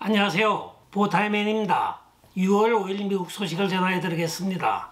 안녕하세요. 보타이맨입니다. 6월 5일 미국 소식을 전해 드리겠습니다.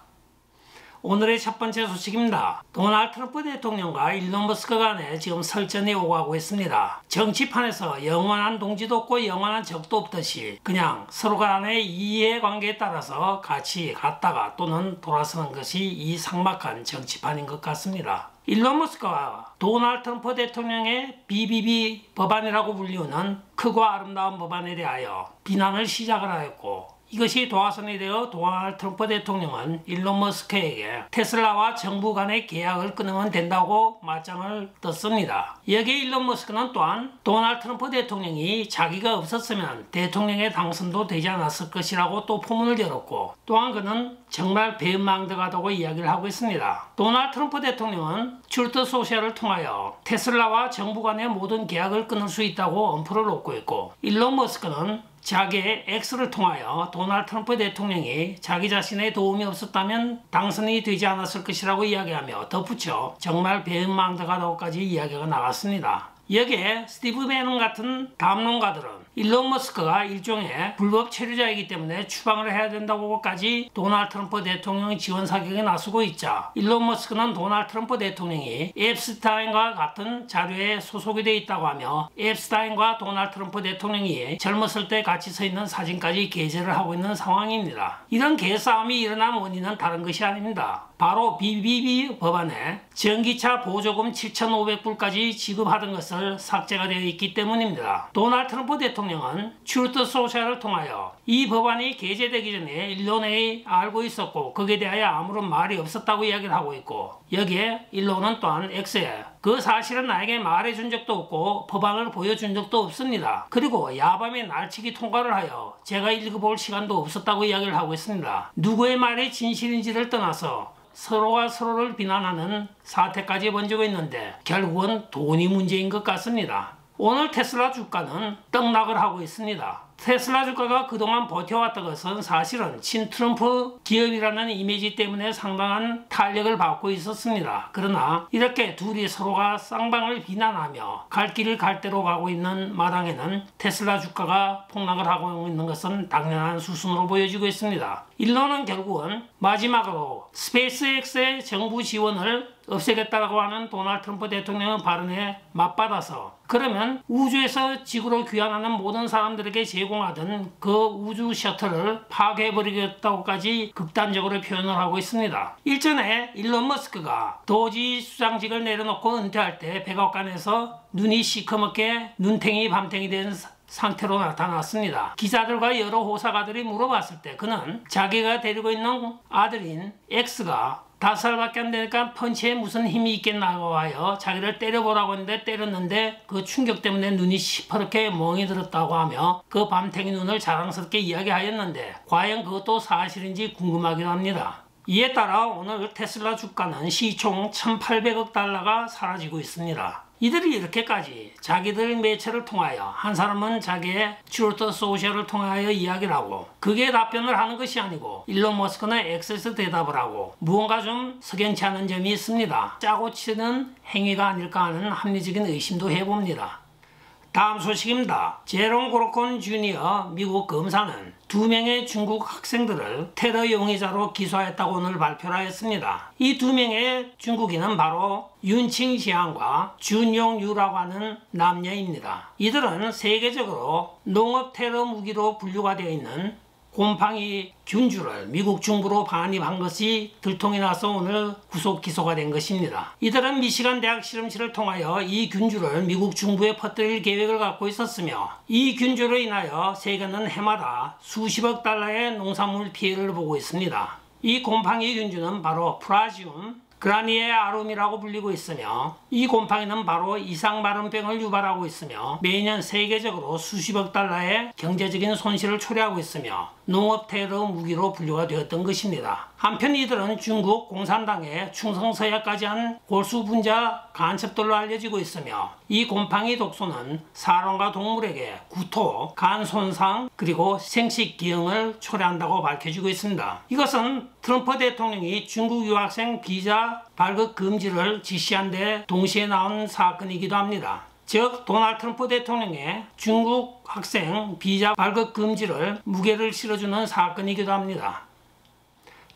오늘의 첫 번째 소식입니다. 도널드 트럼프 대통령과 일론 머스크 간에 지금 설전이 오가고 있습니다. 정치판에서 영원한 동지도 없고 영원한 적도 없듯이 그냥 서로 간의 이해관계에 따라서 같이 갔다가 또는 돌아서는 것이 이 삭막한 정치판인 것 같습니다. 일론 머스크가 도널드 트럼프 대통령의 BBB 법안이라고 불리우는 크고 아름다운 법안에 대하여 비난을 시작을 하였고, 이것이 도화선이 되어 도널드 트럼프 대통령은 일론 머스크에게 테슬라와 정부 간의 계약을 끊으면 된다고 맞짱을 떴습니다. 여기에 일론 머스크는 또한 도널드 트럼프 대통령이 자기가 없었으면 대통령의 당선도 되지 않았을 것이라고 또 포문을 열었고, 또한 그는 정말 배은망덕하다고 이야기를 하고 있습니다. 도널드 트럼프 대통령은 트루트 소셜을 통하여 테슬라와 정부 간의 모든 계약을 끊을 수 있다고 엄포를 놓고 있고, 일론 머스크는 자기의 X를 통하여 도널드 트럼프 대통령이 자기 자신의 도움이 없었다면 당선이 되지 않았을 것이라고 이야기하며 덧붙여 정말 배은망덕하다고까지 이야기가 나왔습니다. 여기에 스티브 배넌 같은 담론가들은 일론 머스크가 일종의 불법 체류자이기 때문에 추방을 해야 된다고까지 도널드 트럼프 대통령 지원 사격에 나서고 있자, 일론 머스크는 도널드 트럼프 대통령이 앱스타인과 같은 자료에 소속이 되어 있다고 하며 앱스타인과 도널드 트럼프 대통령이 젊었을 때 같이 서 있는 사진까지 게재를 하고 있는 상황입니다. 이런 개싸움이 일어난 원인은 다른 것이 아닙니다. 바로 BBB 법안에 전기차 보조금 7,500불까지 지급하던 것을 삭제가 되어 있기 때문입니다. 도널드 트럼프 대통령은 트루트 소셜을 통하여 이 법안이 게재되기 전에 일론이 알고 있었고 거기에 대하여 아무런 말이 없었다고 이야기를 하고 있고, 여기에 일론은 또한 X에 그 사실은 나에게 말해준 적도 없고 법안을 보여준 적도 없습니다. 그리고 야밤에 날치기 통과를 하여 제가 읽어볼 시간도 없었다고 이야기를 하고 있습니다. 누구의 말이 진실인지를 떠나서 서로가 서로를 비난하는 사태까지 번지고 있는데 결국은 돈이 문제인 것 같습니다. 오늘 테슬라 주가는 떡락을 하고 있습니다. 테슬라 주가가 그동안 버텨왔던 것은 사실은 친트럼프 기업이라는 이미지 때문에 상당한 탄력을 받고 있었습니다. 그러나 이렇게 둘이 서로가 쌍방을 비난하며 갈 길을 갈 대로 가고 있는 마당에는 테슬라 주가가 폭락을 하고 있는 것은 당연한 수순으로 보여지고 있습니다. 일론은 결국은 마지막으로 스페이스X의 정부 지원을 없애겠다고 하는 도널드 트럼프 대통령의 발언에 맞받아서 그러면 우주에서 지구로 귀환하는 모든 사람들에게 제공하던 그 우주 셔틀을 파괴해버리겠다고까지 극단적으로 표현을 하고 있습니다. 일전에 일론 머스크가 도지 수장직을 내려놓고 은퇴할 때 백악관에서 눈이 시커멓게 눈탱이 밤탱이 된 상태로 나타났습니다. 기자들과 여러 호사가들이 물어봤을 때 그는 자기가 데리고 있는 아들인 X가 5살밖에 안 되니까 펀치에 무슨 힘이 있겠나고 하여 자기를 때려보라고 했는데 때렸는데 그 충격 때문에 눈이 시퍼렇게 멍이 들었다고 하며 그 밤탱이 눈을 자랑스럽게 이야기하였는데 과연 그것도 사실인지 궁금하기도 합니다. 이에 따라 오늘 테슬라 주가는 시총 1,800억 달러가 사라지고 있습니다. 이들이 이렇게까지 자기들 매체를 통하여, 한 사람은 자기의 트루트 소셜을 통하여 이야기를 하고 그게 답변을 하는 것이 아니고 일론 머스크는 X에서 대답을 하고 무언가 좀 석연치 않은 점이 있습니다. 짜고 치는 행위가 아닐까 하는 합리적인 의심도 해봅니다. 다음 소식입니다. 제롬 그로콘 주니어 미국 검사는 2명의 중국 학생들을 테러 용의자로 기소했다고 오늘 발표를 하였습니다. 이 2명의 중국인은 바로 윤칭시안과 준용유라고 하는 남녀입니다. 이들은 세계적으로 농업 테러 무기로 분류가 되어 있는 곰팡이 균주를 미국 중부로 반입한 것이 들통이 나서 오늘 구속 기소가 된 것입니다. 이들은 미시간 대학 실험실을 통하여 이 균주를 미국 중부에 퍼뜨릴 계획을 갖고 있었으며 이 균주로 인하여 세계는 해마다 수십억 달러의 농산물 피해를 보고 있습니다. 이 곰팡이 균주는 바로 플라지움 그라니에아룸이라고 불리고 있으며 이 곰팡이는 바로 이상마름병을 유발하고 있으며 매년 세계적으로 수십억 달러의 경제적인 손실을 초래하고 있으며 농업 테러 무기로 분류가 되었던 것입니다. 한편 이들은 중국 공산당의 충성서약까지 한 골수 분자 간첩들로 알려지고 있으며 이 곰팡이 독소는 사람과 동물에게 구토, 간 손상 그리고 생식 기형을 초래한다고 밝혀지고 있습니다. 이것은 트럼프 대통령이 중국 유학생 비자 발급 금지를 지시한 데 동시에 나온 사건이기도 합니다. 즉 도널드 트럼프 대통령의 중국 학생 비자 발급 금지를 무게를 실어주는 사건이기도 합니다.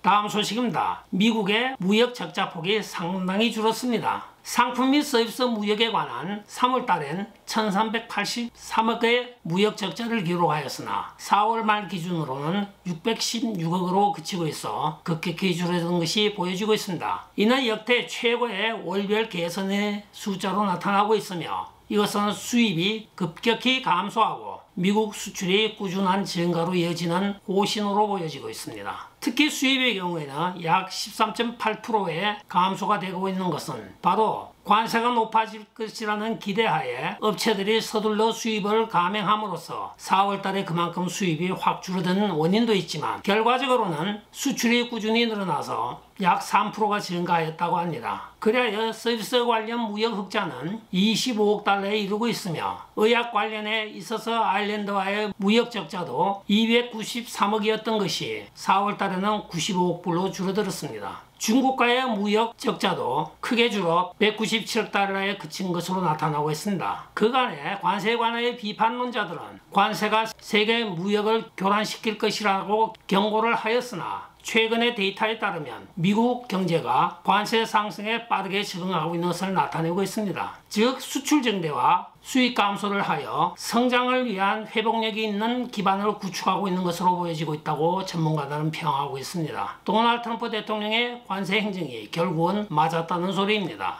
다음 소식입니다. 미국의 무역 적자 폭이 상당히 줄었습니다. 상품 및 서비스 무역에 관한 3월달엔 1383억의 무역 적자를 기록하였으나 4월 말 기준으로는 616억으로 그치고 있어 급격히 줄어든 것이 보여지고 있습니다. 이는 역대 최고의 월별 개선의 숫자로 나타나고 있으며 이것은 수입이 급격히 감소하고 미국 수출이 꾸준한 증가로 이어지는 호신호로 보여지고 있습니다. 특히 수입의 경우에는 약 13.8%의 감소가 되고 있는 것은 바로 관세가 높아질 것이라는 기대하에 업체들이 서둘러 수입을 감행함으로써 4월달에 그만큼 수입이 확 줄어든 원인도 있지만 결과적으로는 수출이 꾸준히 늘어나서 약 3%가 증가하였다고 합니다. 그리하여 서비스 관련 무역 흑자는 25억 달러에 이르고 있으며 의약 관련에 있어서 아일랜드와의 무역 적자도 293억이었던 것이 4월달에는 95억 불로 줄어들었습니다. 중국과의 무역 적자도 크게 줄어 197억 달러에 그친 것으로 나타나고 있습니다. 그간의 관세에 관하여 비판론자들은 관세가 세계 무역을 교란시킬 것이라고 경고를 하였으나 최근의 데이터에 따르면 미국 경제가 관세 상승에 빠르게 적응하고 있는 것을 나타내고 있습니다. 즉 수출 증대와 수익 감소를 하여 성장을 위한 회복력이 있는 기반을 구축하고 있는 것으로 보여지고 있다고 전문가들은 평하고 있습니다. 도널드 트럼프 대통령의 관세 행정이 결국은 맞았다는 소리입니다.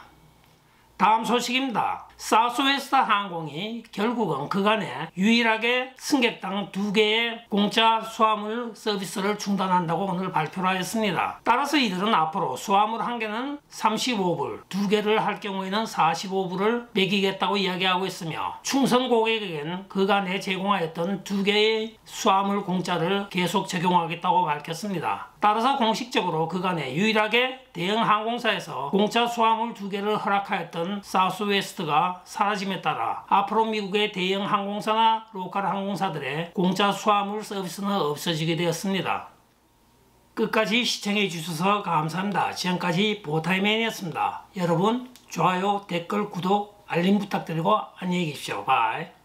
다음 소식입니다. 사우스웨스트 항공이 결국은 그간에 유일하게 승객당 2개의 공짜 수화물 서비스를 중단한다고 오늘 발표를 하였습니다. 따라서 이들은 앞으로 수화물 1개는 35불, 2개를 할 경우에는 45불을 매기겠다고 이야기하고 있으며 충성 고객에겐 그간에 제공하였던 2개의 수화물 공짜를 계속 적용하겠다고 밝혔습니다. 따라서 공식적으로 그간에 유일하게 대형 항공사에서 공짜 수화물 2개를 허락하였던 사우스웨스트가 사라짐에 따라 앞으로 미국의 대형 항공사나 로컬 항공사들의 공짜 수화물 서비스는 없어지게 되었습니다. 끝까지 시청해 주셔서 감사합니다. 지금까지 보타이맨이었습니다. 여러분 좋아요, 댓글, 구독, 알림 부탁드리고 안녕히 계십시오. 바이.